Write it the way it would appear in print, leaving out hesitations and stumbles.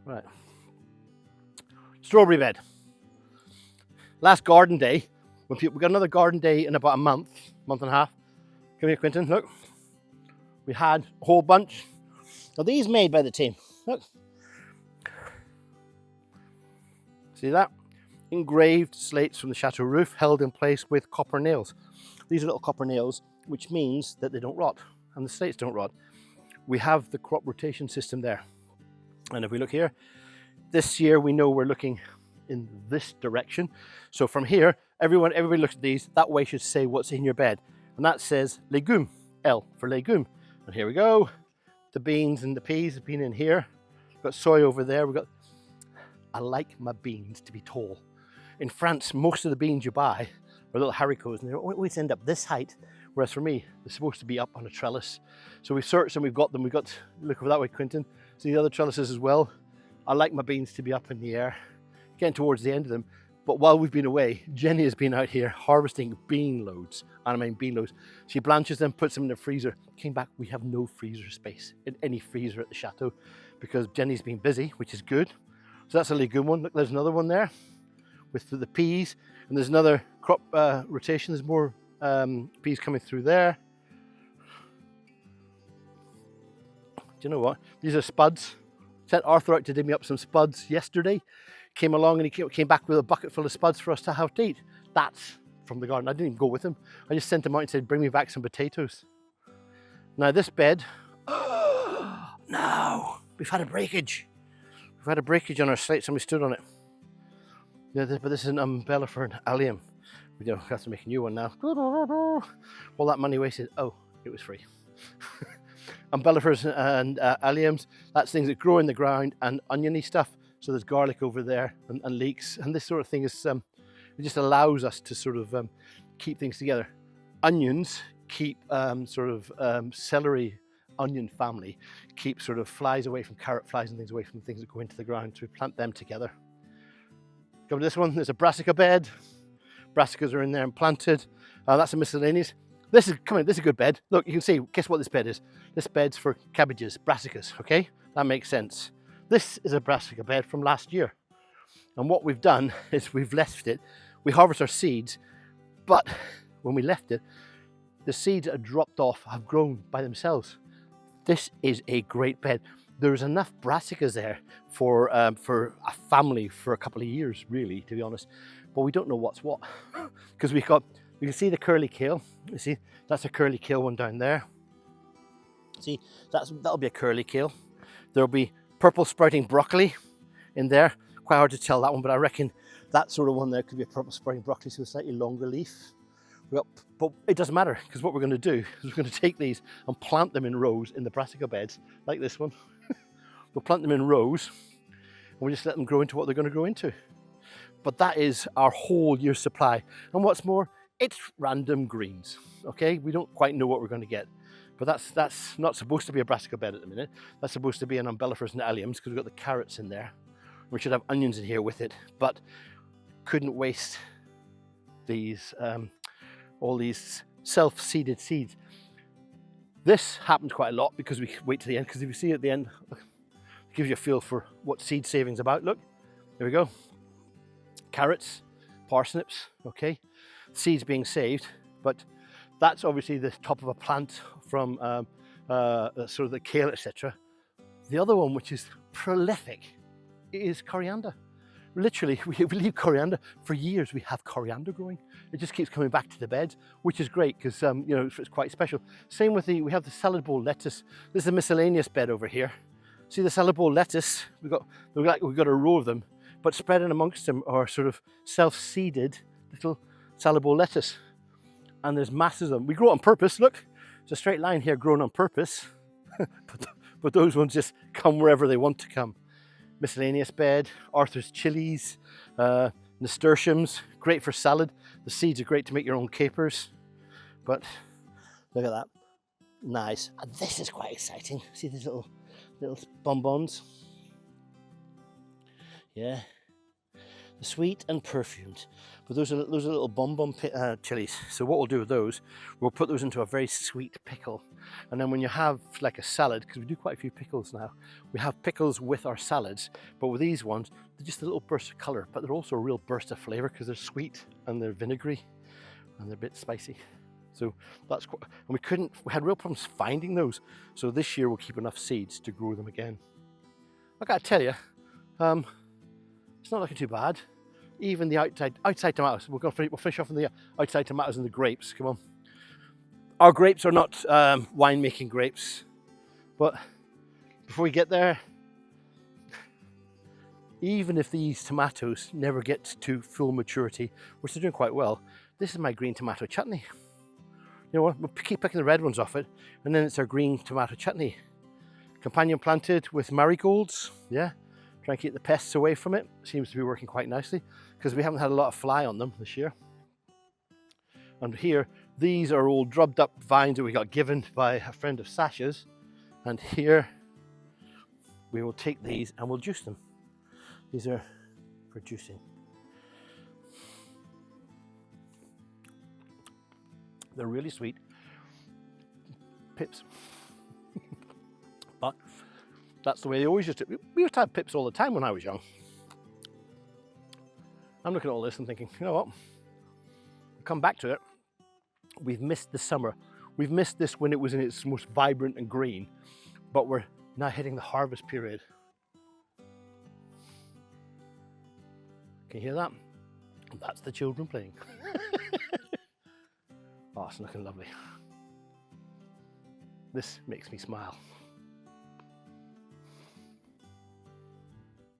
Right. Strawberry bed. Last garden day, we got another garden day in about a month and a half. Come here, Quentin, look. We had a whole bunch. Now these made by the team. Look. See that? Engraved slates from the Chateau roof held in place with copper nails. These are little copper nails, which means that they don't rot and the slates don't rot. We have the crop rotation system there. And if we look here, this year we know we're looking in this direction. So from here, everybody looks at these, that way should say what's in your bed. And that says legume, L for legume. And here we go. The beans and the peas have been in here. We've got soy over there. I like my beans to be tall. In France, most of the beans you buy are little haricots and they always end up this height. Whereas for me, they're supposed to be up on a trellis. So we've searched and we've got them. Look over that way, Quentin. See the other trellises as well. I like my beans to be up in the air, getting towards the end of them. But while we've been away, Jenny has been out here harvesting bean loads. And I mean bean loads. She blanches them, puts them in the freezer. Came back, we have no freezer space in any freezer at the chateau because Jenny's been busy, which is good. So that's a legume one. Look, there's another one there with the peas. And there's another crop rotation. There's more peas coming through there. Do you know what? These are spuds. Sent Arthur out to dig me up some spuds yesterday. Came along and he came back with a bucket full of spuds for us to have to eat. That's from the garden. I didn't even go with him. I just sent him out and said, bring me back some potatoes. Now this bed, no, we've had a breakage. We've had a breakage on our slate, somebody stood on it. Yeah, but this is an umbrella for an Allium. We don't have to make a new one now. All that money wasted. Oh, it was free. Umbellifers and alliums, that's things that grow in the ground, and oniony stuff. So there's garlic over there and leeks, and this sort of thing is, it just allows us to sort of keep things together. Onions keep celery onion family, keep sort of flies away from carrot flies and things away from the things that go into the ground. So we plant them together. Come to this one, there's a brassica bed. Brassicas are in there and planted. That's a miscellaneous. This is a good bed. Look, you can see, guess what this bed is? This bed's for cabbages, brassicas, okay? That makes sense. This is a brassica bed from last year. And what we've done is we've left it. We harvest our seeds, but when we left it, the seeds that are dropped off have grown by themselves. This is a great bed. There's enough brassicas there for a family for a couple of years, really, to be honest. But we don't know what's what, because we can see the curly kale. You see, that's a curly kale one down there. See, that'll be a curly kale. There'll be purple sprouting broccoli in there. Quite hard to tell that one, but I reckon that sort of one there could be a purple sprouting broccoli, so a slightly longer leaf. But it doesn't matter, because what we're going to do is we're going to take these and plant them in rows in the brassica beds, like this one. We'll plant them in rows, and we'll just let them grow into what they're going to grow into. But that is our whole year's supply. And what's more, it's random greens, okay? We don't quite know what we're going to get. But that's not supposed to be a brassica bed at the minute. That's supposed to be an umbellifers and alliums, because we've got the carrots in there. We should have onions in here with it, but couldn't waste these, all these self-seeded seeds. This happens quite a lot because we wait to the end, because if you see at the end, it gives you a feel for what seed saving is about. Look, there we go. Carrots, parsnips, okay? Seeds being saved, but that's obviously the top of a plant from sort of the kale, etc. The other one, which is prolific, is coriander. Literally, we leave coriander for years. We have coriander growing. It just keeps coming back to the beds, which is great because you know, it's quite special. Same with we have the salad bowl lettuce. This is a miscellaneous bed over here. See the salad bowl lettuce? We've got a row of them, but spreading amongst them are sort of self-seeded little salad bowl lettuce. And there's masses of them. We grow it on purpose. Look, it's a straight line here grown on purpose. but those ones just come wherever they want to come. Miscellaneous bed, Arthur's chilies, nasturtiums, great for salad. The seeds are great to make your own capers. But look at that, nice. And this is quite exciting. See these little bonbons? Yeah. Sweet and perfumed. But those are little bonbon chilies. So what we'll do with those, we'll put those into a very sweet pickle. And then when you have like a salad, because we do quite a few pickles now, we have pickles with our salads. But with these ones, they're just a little burst of color, but they're also a real burst of flavor because they're sweet and they're vinegary and they're a bit spicy. So that's quite, and we had real problems finding those. So this year we'll keep enough seeds to grow them again. I gotta tell you, it's not looking too bad. Even the outside tomatoes. We'll finish off on the outside tomatoes and the grapes. Come on. Our grapes are not wine-making grapes, but before we get there, even if these tomatoes never get to full maturity, which they're doing quite well, this is my green tomato chutney. You know what? We'll keep picking the red ones off it, and then it's our green tomato chutney. Companion planted with marigolds. Yeah. Try and keep the pests away from it. Seems to be working quite nicely because we haven't had a lot of fly on them this year. And here, these are all drubbed up vines that we got given by a friend of Sasha's. And here, we will take these and we'll juice them. These are for juicing. They're really sweet. Pips. But that's the way they always used to. We used to have pips all the time when I was young. I'm looking at all this and thinking, you know what? We'll come back to it. We've missed the summer. We've missed this when it was in its most vibrant and green, but we're now hitting the harvest period. Can you hear that? That's the children playing. Oh, it's looking lovely. This makes me smile.